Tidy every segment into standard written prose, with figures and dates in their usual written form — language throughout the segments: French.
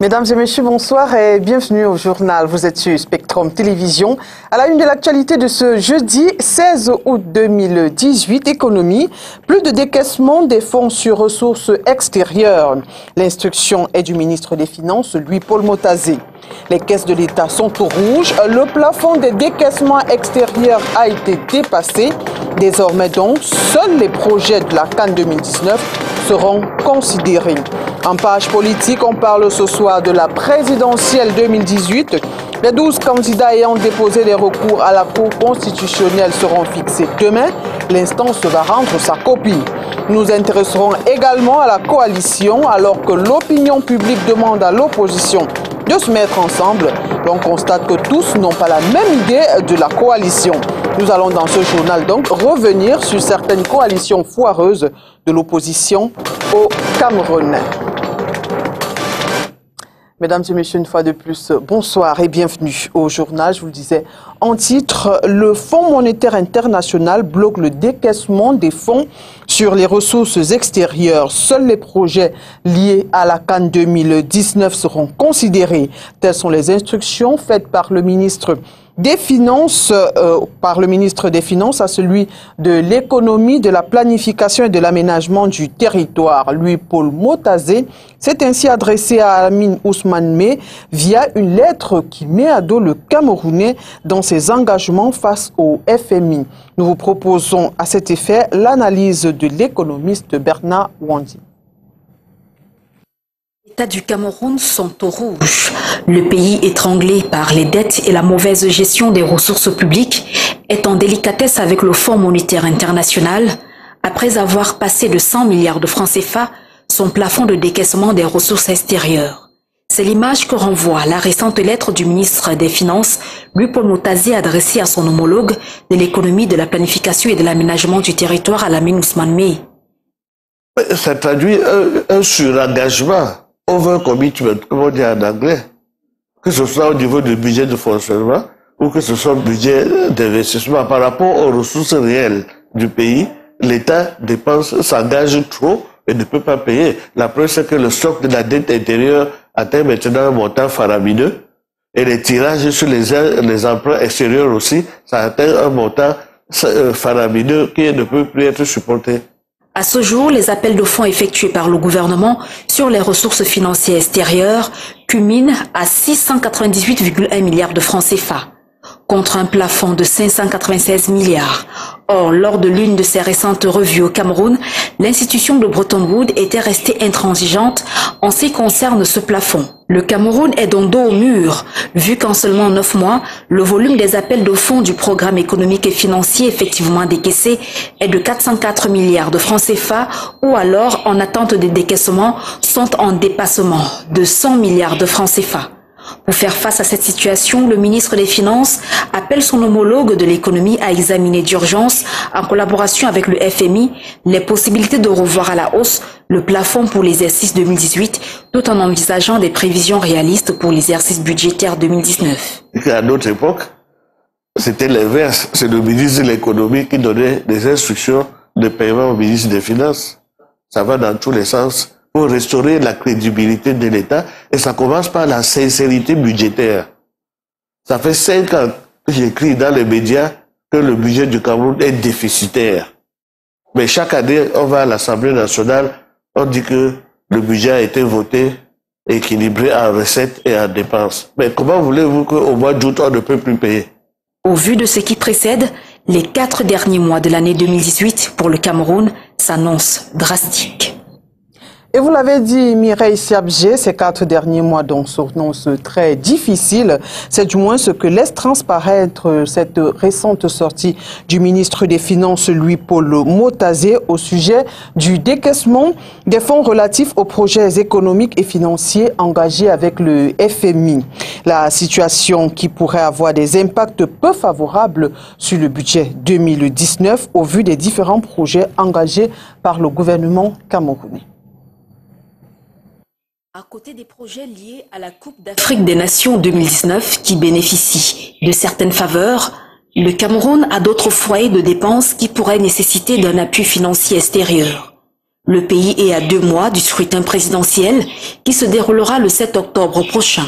Mesdames et messieurs, bonsoir et bienvenue au journal. Vous êtes sur Spectrum Télévision. À la une de l'actualité de ce jeudi 16 août 2018, économie, plus de décaissement des fonds sur ressources extérieures. L'instruction est du ministre des Finances, Louis-Paul Motazé. Les caisses de l'État sont au rouge. Le plafond des décaissements extérieurs a été dépassé. Désormais donc, seuls les projets de la CAN 2019 seront considérés. En page politique, on parle ce soir de la présidentielle 2018. Les 12 candidats ayant déposé des recours à la Cour constitutionnelle seront fixés demain. L'instance va rendre sa copie. Nous intéresserons également à la coalition alors que l'opinion publique demande à l'opposition de se mettre ensemble. On constate que tous n'ont pas la même idée de la coalition. Nous allons dans ce journal donc revenir sur certaines coalitions foireuses de l'opposition au Cameroun. Mesdames et messieurs, une fois de plus, bonsoir et bienvenue au journal. Je vous le disais en titre, le Fonds monétaire international bloque le décaissement des fonds sur les ressources extérieures. Seuls les projets liés à la CAN 2019 seront considérés. Telles sont les instructions faites par le ministre des Finances, à celui de l'économie, de la planification et de l'aménagement du territoire. Louis-Paul Motazé s'est ainsi adressé à Amin Ousmane Meh via une lettre qui met à dos le Camerounais dans ses engagements face au FMI. Nous vous proposons à cet effet l'analyse de l'économiste Bernard Wandi. Les États du Cameroun sont au rouge. Le pays étranglé par les dettes et la mauvaise gestion des ressources publiques est en délicatesse avec le Fonds monétaire international après avoir passé de 100 milliards de francs CFA son plafond de décaissement des ressources extérieures. C'est l'image que renvoie la récente lettre du ministre des Finances, Louis-Paul Motazé, adressée à son homologue de l'économie, de la planification et de l'aménagement du territoire, Amin Ousmane Meh. Ça traduit un surengagement. Over-commitment, comme on dit en anglais, que ce soit au niveau du budget de fonctionnement ou que ce soit le budget d'investissement par rapport aux ressources réelles du pays, l'État s'engage trop et ne peut pas payer. La preuve, c'est que le stock de la dette intérieure atteint maintenant un montant faramineux et les tirages sur les emprunts extérieurs aussi, ça atteint un montant faramineux qui ne peut plus être supporté. À ce jour, les appels de fonds effectués par le gouvernement sur les ressources financières extérieures culminent à 698,1 milliards de francs CFA, contre un plafond de 596 milliards. Or, lors de l'une de ses récentes revues au Cameroun, l'institution de Bretton Woods était restée intransigeante en ce qui concerne ce plafond. Le Cameroun est donc dos au mur, vu qu'en seulement 9 mois, le volume des appels de fonds du programme économique et financier effectivement décaissé est de 404 milliards de francs CFA ou alors, en attente de décaissement, sont en dépassement de 100 milliards de francs CFA. Pour faire face à cette situation, le ministre des Finances appelle son homologue de l'économie à examiner d'urgence, en collaboration avec le FMI, les possibilités de revoir à la hausse le plafond pour l'exercice 2018, tout en envisageant des prévisions réalistes pour l'exercice budgétaire 2019. À notre époque, c'était l'inverse. C'est le ministre de l'économie qui donnait des instructions de paiement au ministre des Finances. Ça va dans tous les sens. Pour restaurer la crédibilité de l'État, et ça commence par la sincérité budgétaire. Ça fait 5 ans que j'écris dans les médias que le budget du Cameroun est déficitaire. Mais chaque année, on va à l'Assemblée nationale, on dit que le budget a été voté, équilibré en recettes et en dépenses. Mais comment voulez-vous qu'au mois d'août, on ne peut plus payer? Au vu de ce qui précède, les 4 derniers mois de l'année 2018 pour le Cameroun s'annoncent drastiques. Et vous l'avez dit, Mireille Siabgé, ces 4 derniers mois donc s'annoncent très difficiles. C'est du moins ce que laisse transparaître cette récente sortie du ministre des Finances, Louis-Paul Motazé, au sujet du décaissement des fonds relatifs aux projets économiques et financiers engagés avec le FMI. La situation qui pourrait avoir des impacts peu favorables sur le budget 2019 au vu des différents projets engagés par le gouvernement camerounais. À côté des projets liés à la Coupe d'Afrique des Nations 2019 qui bénéficient de certaines faveurs, le Cameroun a d'autres foyers de dépenses qui pourraient nécessiter d'un appui financier extérieur. Le pays est à 2 mois du scrutin présidentiel qui se déroulera le 7 octobre prochain.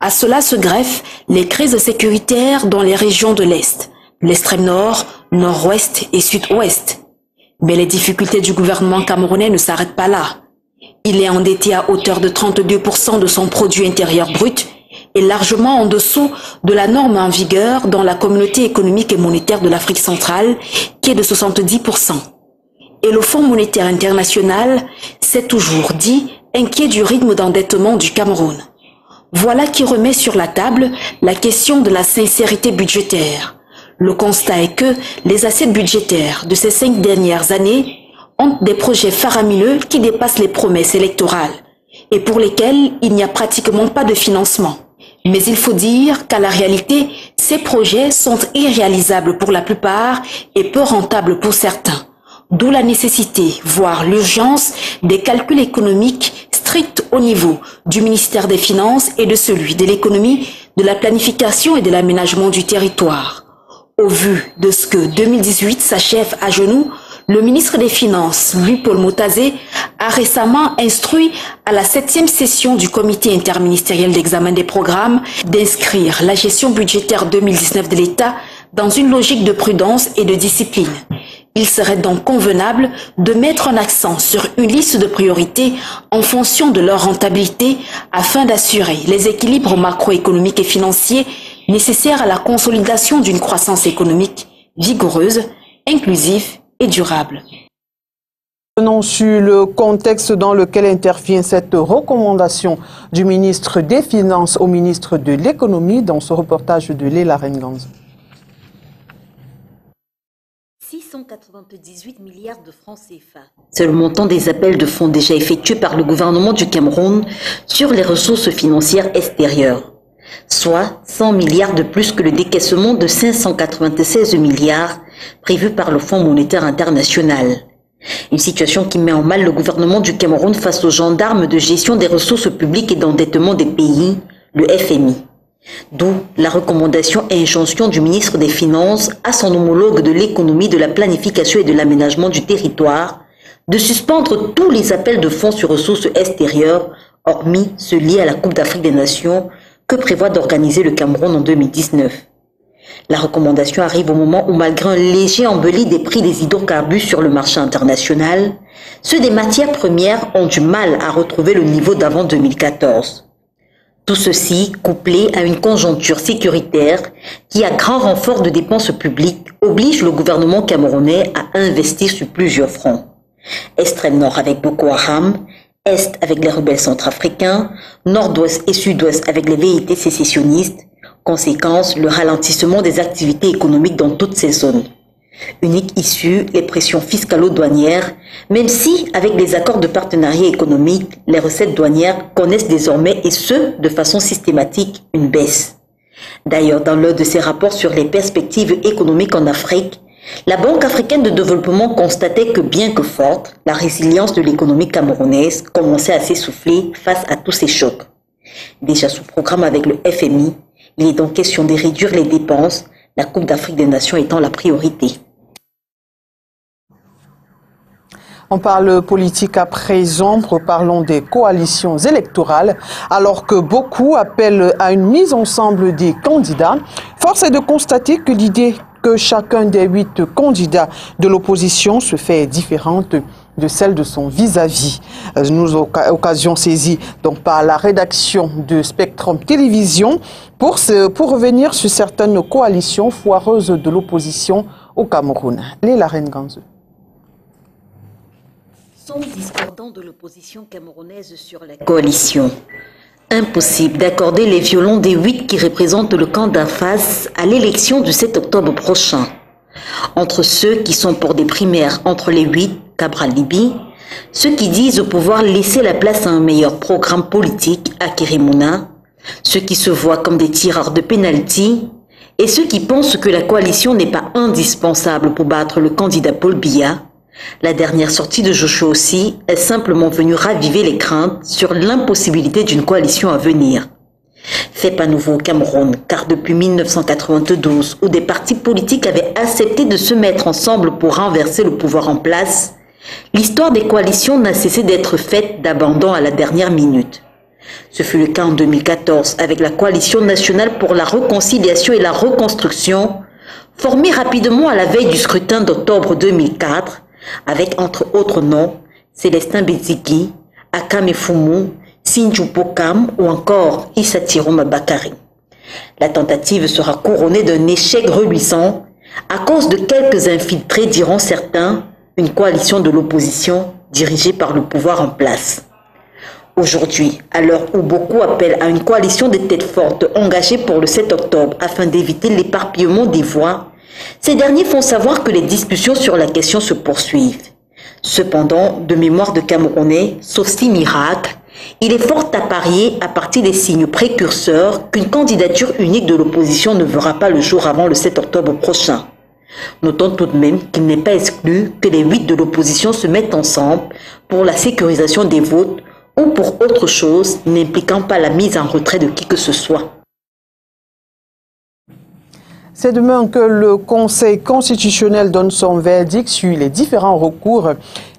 À cela se greffent les crises sécuritaires dans les régions de l'Est, l'extrême nord, nord-ouest et sud-ouest. Mais les difficultés du gouvernement camerounais ne s'arrêtent pas là. Il est endetté à hauteur de 32% de son produit intérieur brut et largement en dessous de la norme en vigueur dans la communauté économique et monétaire de l'Afrique centrale qui est de 70%. Et le Fonds monétaire international s'est toujours dit inquiet du rythme d'endettement du Cameroun. Voilà qui remet sur la table la question de la sincérité budgétaire. Le constat est que les assiettes budgétaires de ces 5 dernières années ont des projets faramineux qui dépassent les promesses électorales et pour lesquels il n'y a pratiquement pas de financement. Mais il faut dire qu'à la réalité, ces projets sont irréalisables pour la plupart et peu rentables pour certains. D'où la nécessité, voire l'urgence, des calculs économiques stricts au niveau du ministère des Finances et de celui de l'économie, de la planification et de l'aménagement du territoire. Au vu de ce que 2018 s'achève à genoux, le ministre des Finances, Louis-Paul Motazé, a récemment instruit à la 7e session du comité interministériel d'examen des programmes d'inscrire la gestion budgétaire 2019 de l'État dans une logique de prudence et de discipline. Il serait donc convenable de mettre un accent sur une liste de priorités en fonction de leur rentabilité afin d'assurer les équilibres macroéconomiques et financiers nécessaires à la consolidation d'une croissance économique vigoureuse, inclusive et durable. Revenons sur le contexte dans lequel intervient cette recommandation du ministre des Finances au ministre de l'Économie dans ce reportage de Léla Renganz. 698 milliards de francs CFA. C'est le montant des appels de fonds déjà effectués par le gouvernement du Cameroun sur les ressources financières extérieures, soit 100 milliards de plus que le décaissement de 596 milliards prévu par le Fonds monétaire international. Une situation qui met en mal le gouvernement du Cameroun face aux gendarmes de gestion des ressources publiques et d'endettement des pays, le FMI. D'où la recommandation et injonction du ministre des Finances à son homologue de l'économie, de la planification et de l'aménagement du territoire de suspendre tous les appels de fonds sur ressources extérieures, hormis ceux liés à la Coupe d'Afrique des Nations que prévoit d'organiser le Cameroun en 2019. La recommandation arrive au moment où, malgré un léger embelli des prix des hydrocarbures sur le marché international, ceux des matières premières ont du mal à retrouver le niveau d'avant 2014. Tout ceci, couplé à une conjoncture sécuritaire qui, à grand renfort de dépenses publiques, oblige le gouvernement camerounais à investir sur plusieurs fronts. Extrême nord avec Boko Haram, Est avec les rebelles centrafricains, Nord-Ouest et Sud-Ouest avec les velléités sécessionnistes. Conséquence, le ralentissement des activités économiques dans toutes ces zones. Unique issue, les pressions fiscalo-douanières, même si, avec les accords de partenariat économique, les recettes douanières connaissent désormais, et ce, de façon systématique, une baisse. D'ailleurs, dans l'un de ses rapports sur les perspectives économiques en Afrique, la Banque africaine de développement constatait que, bien que forte, la résilience de l'économie camerounaise commençait à s'essouffler face à tous ces chocs. Déjà sous programme avec le FMI, il est donc question de réduire les dépenses, la Coupe d'Afrique des Nations étant la priorité. On parle politique à présent, parlons des coalitions électorales. Alors que beaucoup appellent à une mise ensemble des candidats, force est de constater que l'idée que chacun des 8 candidats de l'opposition se fait différente de celle de son vis-à-vis. Nous occasion saisie donc par la rédaction de Spectrum Télévision pour revenir sur certaines coalitions foireuses de l'opposition au Cameroun. Léla Renganz. Sont discordants de l'opposition camerounaise sur la coalition. Impossible d'accorder les violons des 8 qui représentent le camp d'en face à l'élection du 7 octobre prochain. Entre ceux qui sont pour des primaires entre les 8, Cabral Libi, ceux qui disent pouvoir laisser la place à un meilleur programme politique à Kérémouna, ceux qui se voient comme des tireurs de pénalty et ceux qui pensent que la coalition n'est pas indispensable pour battre le candidat Paul Biya. La dernière sortie de Joshua aussi est simplement venue raviver les craintes sur l'impossibilité d'une coalition à venir. Fait pas nouveau au Cameroun, car depuis 1992, où des partis politiques avaient accepté de se mettre ensemble pour renverser le pouvoir en place, L'histoire des coalitions n'a cessé d'être faite d'abandon à la dernière minute. Ce fut le cas en 2014 avec la Coalition nationale pour la réconciliation et la reconstruction, formée rapidement à la veille du scrutin d'octobre 2004, avec entre autres noms Célestin Beziki, Akame Fumu, Sinju Pokam ou encore Issa Tiroma Bakari. La tentative sera couronnée d'un échec reluisant à cause de quelques infiltrés, diront certains, une coalition de l'opposition dirigée par le pouvoir en place. Aujourd'hui, à l'heure où beaucoup appellent à une coalition de têtes fortes engagée pour le 7 octobre afin d'éviter l'éparpillement des voix, ces derniers font savoir que les discussions sur la question se poursuivent. Cependant, de mémoire de Camerounais, sauf si miracle, il est fort à parier à partir des signes précurseurs qu'une candidature unique de l'opposition ne verra pas le jour avant le 7 octobre prochain. Notons tout de même qu'il n'est pas exclu que les 8 de l'opposition se mettent ensemble pour la sécurisation des votes ou pour autre chose n'impliquant pas la mise en retrait de qui que ce soit. C'est demain que le Conseil constitutionnel donne son verdict sur les différents recours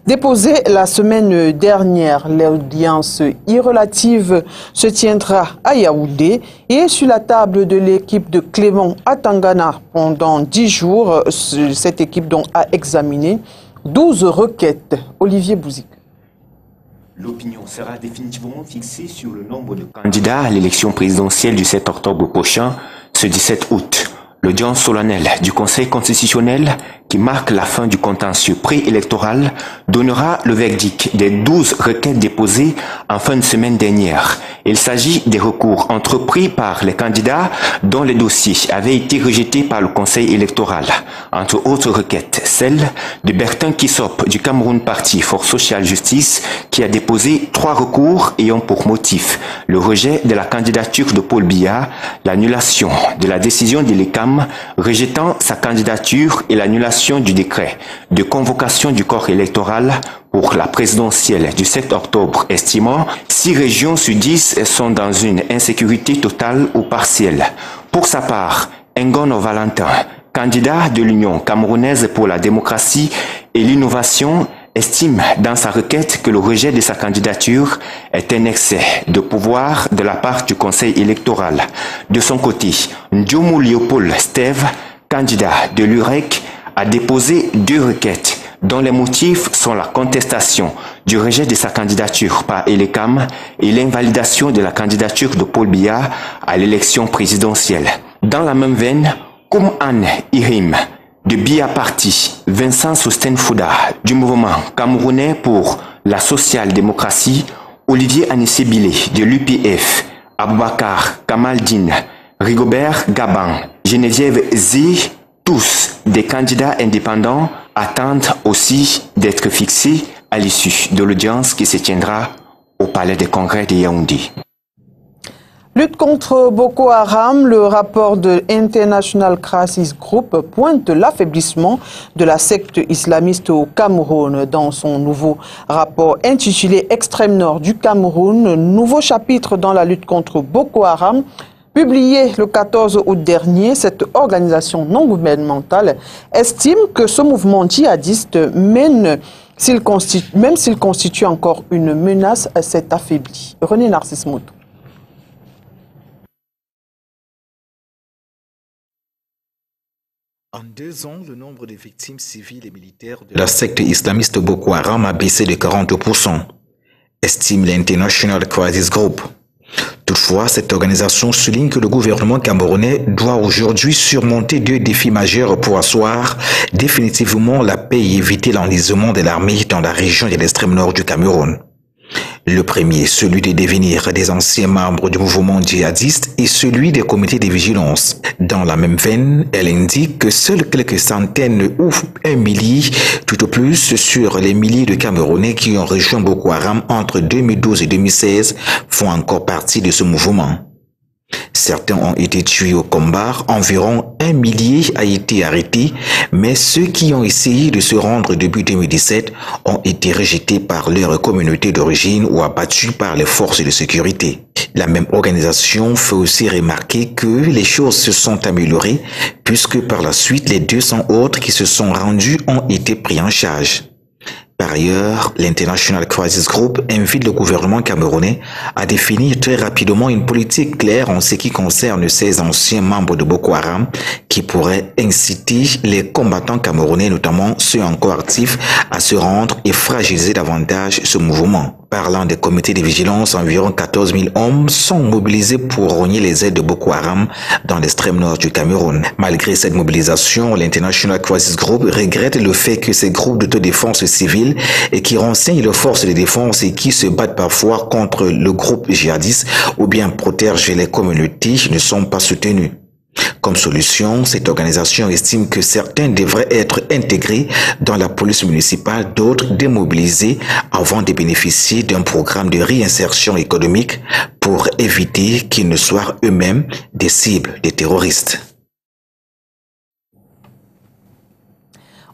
déposés la semaine dernière. L'audience irrelative se tiendra à Yaoundé et sur la table de l'équipe de Clément à Tangana pendant 10 jours. Cette équipe donc a examiné 12 requêtes. Olivier Bouzik. L'opinion sera définitivement fixée sur le nombre de candidats à l'élection présidentielle du 7 octobre prochain, ce 17 août. L'audience solennelle du Conseil constitutionnel, qui marque la fin du contentieux préélectoral, donnera le verdict des 12 requêtes déposées en fin de semaine dernière. Il s'agit des recours entrepris par les candidats dont les dossiers avaient été rejetés par le Conseil électoral. Entre autres requêtes, celle de Bertin Kissop du Cameroun Parti Force Sociale Justice, qui a déposé 3 recours ayant pour motif le rejet de la candidature de Paul Biya, l'annulation de la décision de l'ECAM rejetant sa candidature et l'annulation du décret de convocation du corps électoral pour la présidentielle du 7 octobre, estimant 6 régions sur 10 sont dans une insécurité totale ou partielle. Pour sa part, Ngono Valentin, candidat de l'Union camerounaise pour la démocratie et l'innovation, estime dans sa requête que le rejet de sa candidature est un excès de pouvoir de la part du Conseil électoral. De son côté, Ndioumou Léopold Steve, candidat de l'UREC, a déposé 2 requêtes dont les motifs sont la contestation du rejet de sa candidature par ELECAM et l'invalidation de la candidature de Paul Biya à l'élection présidentielle. Dans la même veine, Koum Anne Irim de Biya Parti, Vincent Sosten Fouda du mouvement camerounais pour la social-démocratie, Olivier Anissé-Bilé de l'UPF, Aboubakar Kamaldine, Rigobert Gaban, Geneviève Zé, tous des candidats indépendants attendent aussi d'être fixés à l'issue de l'audience qui se tiendra au Palais des Congrès de Yaoundé. Lutte contre Boko Haram, le rapport de International Crisis Group pointe l'affaiblissement de la secte islamiste au Cameroun. Dans son nouveau rapport intitulé Extrême Nord du Cameroun, nouveau chapitre dans la lutte contre Boko Haram, publié le 14 août dernier, cette organisation non gouvernementale estime que ce mouvement djihadiste, même s'il constitue encore une menace, s'est affaibli. René Narcisse Moutou. En 2 ans, le nombre de victimes civiles et militaires de la secte islamiste Boko Haram a baissé de 40%, estime l'International Crisis Group. Toutefois, cette organisation souligne que le gouvernement camerounais doit aujourd'hui surmonter 2 défis majeurs pour asseoir définitivement la paix et éviter l'enlisement de l'armée dans la région de l'extrême nord du Cameroun. Le premier, celui de devenir des anciens membres du mouvement djihadiste, et celui des comités de vigilance. Dans la même veine, elle indique que seuls quelques centaines ou 1 millier, tout au plus sur les milliers de Camerounais qui ont rejoint Boko Haram entre 2012 et 2016 font encore partie de ce mouvement. Certains ont été tués au combat, environ 1 millier a été arrêté, mais ceux qui ont essayé de se rendre depuis 2017 ont été rejetés par leur communauté d'origine ou abattus par les forces de sécurité. La même organisation fait aussi remarquer que les choses se sont améliorées puisque par la suite les 200 autres qui se sont rendus ont été pris en charge. Par ailleurs, l'International Crisis Group invite le gouvernement camerounais à définir très rapidement une politique claire en ce qui concerne ces anciens membres de Boko Haram qui pourraient inciter les combattants camerounais, notamment ceux encore actifs, à se rendre et fragiliser davantage ce mouvement. Parlant des comités de vigilance, environ 14 000 hommes sont mobilisés pour rogner les aides de Boko Haram dans l'extrême nord du Cameroun. Malgré cette mobilisation, l'International Crisis Group regrette le fait que ces groupes d'autodéfense civile et qui renseignent les forces de défense et qui se battent parfois contre le groupe djihadiste ou bien protègent les communautés ne sont pas soutenus. Comme solution, cette organisation estime que certains devraient être intégrés dans la police municipale, d'autres démobilisés avant de bénéficier d'un programme de réinsertion économique pour éviter qu'ils ne soient eux-mêmes des cibles des terroristes.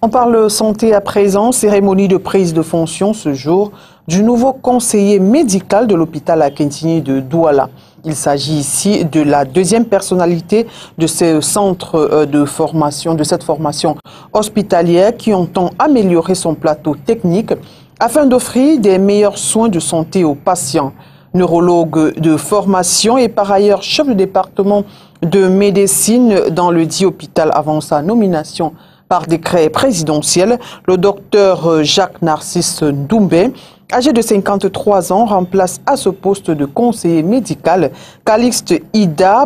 On parle santé à présent, cérémonie de prise de fonction ce jour du nouveau conseiller médical de l'hôpital Akintini de Douala. Il s'agit ici de la deuxième personnalité de ce centre de formation, de cette formation hospitalière qui entend améliorer son plateau technique afin d'offrir des meilleurs soins de santé aux patients. Neurologue de formation et par ailleurs chef de département de médecine dans le dit hôpital avant sa nomination par décret présidentiel, le docteur Jacques Narcisse Doumbé, âgé de 53 ans, remplace à ce poste de conseiller médical Calixte Ida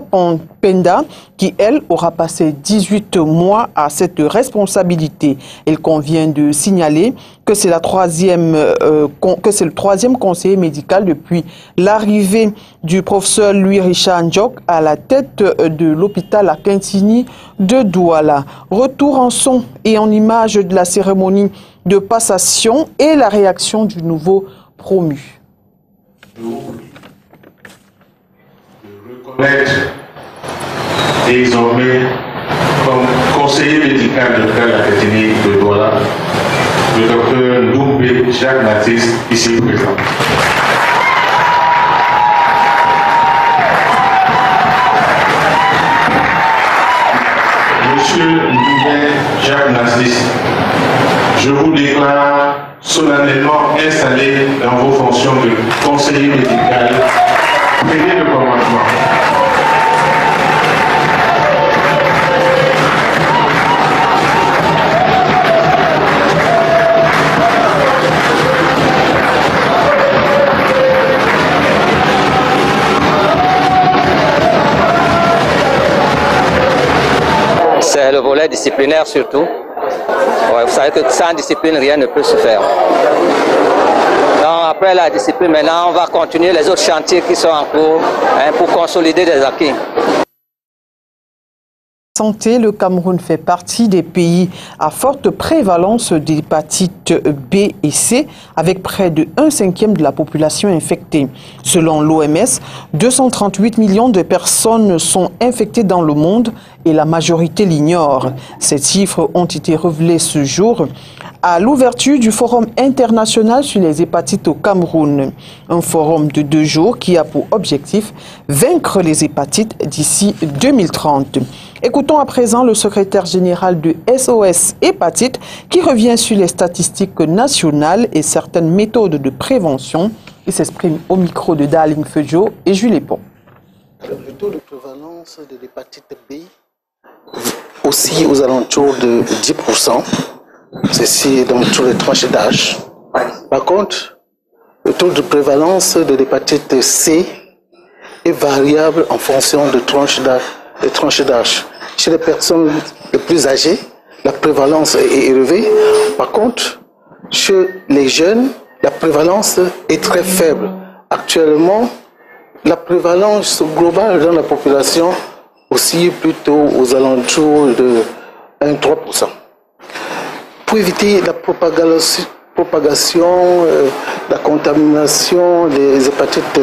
Penda, qui, elle, aura passé 18 mois à cette responsabilité. Il convient de signaler que c'est le troisième conseiller médical depuis l'arrivée du professeur Louis-Richard Ndjok à la tête de l'hôpital Akintini de Douala. Retour en son et en image de la cérémonie de passation et la réaction du nouveau promu. De reconnaître désormais comme conseiller médical de l'hôpital Akintini de Douala le docteur Doumbé Jacques Narcisse, ici présent. Monsieur Doumbé Jacques Narcisse, je vous déclare solennellement installé dans vos fonctions de conseiller médical. Prenez le commandement. C'est le volet disciplinaire surtout. Ouais, vous savez que sans discipline, rien ne peut se faire. Donc, après la discipline, maintenant, on va continuer les autres chantiers qui sont en cours pour consolider des acquis. Santé, le Cameroun fait partie des pays à forte prévalence d'hépatite B et C, avec près de 1/5 de la population infectée. Selon l'OMS, 238 millions de personnes sont infectées dans le monde et la majorité l'ignore. Ces chiffres ont été révélés ce jour à l'ouverture du Forum international sur les hépatites au Cameroun. Un forum de 2 jours qui a pour objectif vaincre les hépatites d'ici 2030. Écoutons à présent le secrétaire général de SOS Hépatite qui revient sur les statistiques nationales et certaines méthodes de prévention. Il s'exprime au micro de Darling Fejo et Jules Pont. Le taux de prévalence de l'hépatite B aussi aux alentours de 10%. Ceci dans toutes les tranches d'âge. Par contre, le taux de prévalence de l'hépatite C est variable en fonction de tranches d'âge. Chez les personnes les plus âgées, la prévalence est élevée. Par contre, chez les jeunes, la prévalence est très faible. Actuellement, la prévalence globale dans la population aussi plutôt aux alentours de 1-3%. Pour éviter la propagation, la contamination des hépatites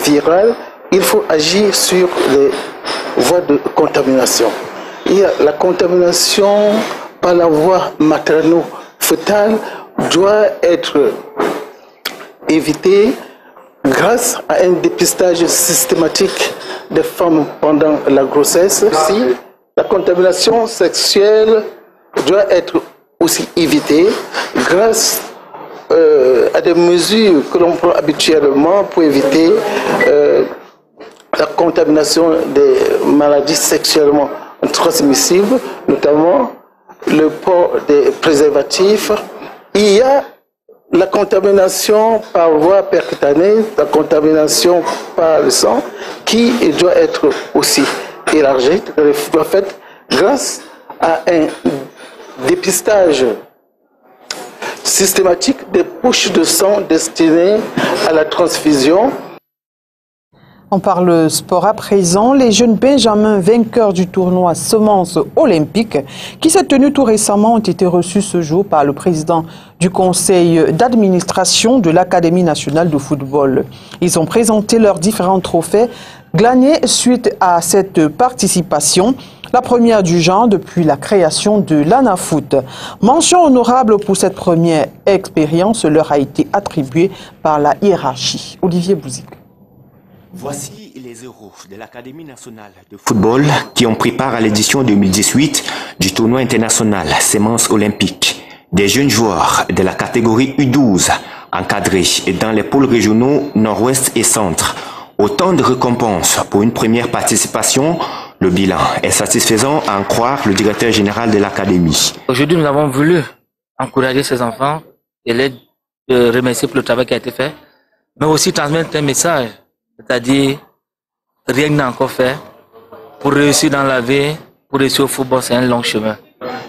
virales, il faut agir sur les voies de contamination. Et la contamination par la voie materno-fœtale doit être évitée grâce à un dépistage systématique des femmes pendant la grossesse. Si la contamination sexuelle doit être aussi évitée grâce à des mesures que l'on prend habituellement pour éviter la contamination des maladies sexuellement transmissibles, notamment le port des préservatifs. Il y a la contamination par voie percutanée, la contamination par le sang, qui doit être aussi élargie, doit faite grâce à un dépistage systématique des poches de sang destinées à la transfusion. On parle sport à présent. Les jeunes Benjamins vainqueurs du tournoi Semences olympiques qui s'est tenu tout récemment ont été reçus ce jour par le président du conseil d'administration de l'Académie nationale de football. Ils ont présenté leurs différents trophées glanés suite à cette participation, la première du genre depuis la création de l'ANAFoot. Mention honorable pour cette première expérience leur a été attribuée par la hiérarchie. Olivier Bouzik. Voici les héros de l'Académie nationale de football qui ont pris part à l'édition 2018 du tournoi international Semences olympiques. Des jeunes joueurs de la catégorie U12 encadrés dans les pôles régionaux nord-ouest et centre. Autant de récompenses pour une première participation. Le bilan est satisfaisant à en croire le directeur général de l'Académie. Aujourd'hui, nous avons voulu encourager ces enfants et les remercier pour le travail qui a été fait, mais aussi transmettre un message. C'est-à-dire, rien n'est encore fait. Pour réussir dans la vie, pour réussir au football, c'est un long chemin.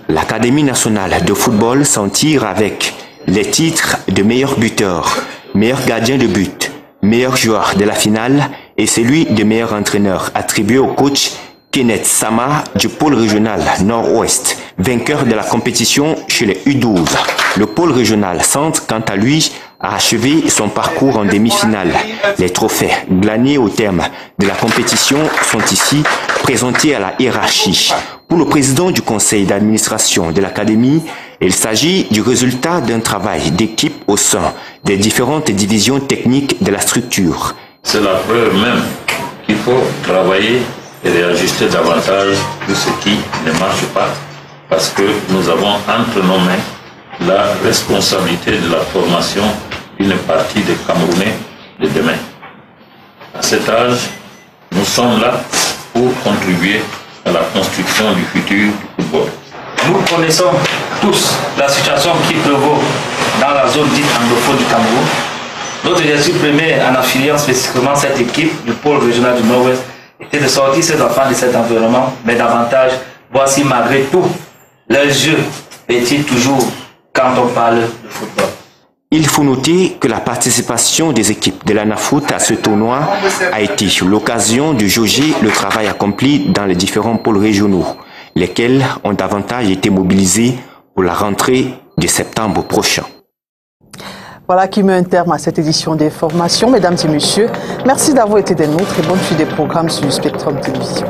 L'Académie nationale de football s'en tire avec les titres de meilleur buteur, meilleur gardien de but, meilleur joueur de la finale et celui de meilleur entraîneur attribué au coach Kenneth Sama du pôle régional Nord-Ouest, vainqueur de la compétition chez les U12. Le pôle régional Centre, quant à lui, a achevé son parcours en demi-finale. Les trophées glanés au terme de la compétition sont ici présentés à la hiérarchie. Pour le président du conseil d'administration de l'Académie, il s'agit du résultat d'un travail d'équipe au sein des différentes divisions techniques de la structure. C'est la preuve même qu'il faut travailler et réajuster davantage de ce qui ne marche pas, parce que nous avons entre nos mains la responsabilité de la formation d'une partie des Camerounais de demain. À cet âge, nous sommes là pour contribuer à la construction du futur du football. Nous connaissons tous la situation qui prévaut dans la zone dite anglophone du Cameroun. Notre objectif premier en affiliant spécifiquement cette équipe du pôle régional du Nord-Ouest était de sortir ces enfants de cet environnement, mais davantage, voir si malgré tout, leur jeu est-il toujours quand on parle de football. Il faut noter que la participation des équipes de l'ANAFoot à ce tournoi a été l'occasion de jauger le travail accompli dans les différents pôles régionaux, lesquels ont davantage été mobilisés pour la rentrée de septembre prochain. Voilà qui met un terme à cette édition des formations. Mesdames et messieurs, merci d'avoir été des nôtres et bonne suite des programmes sur Spectrum Télévision.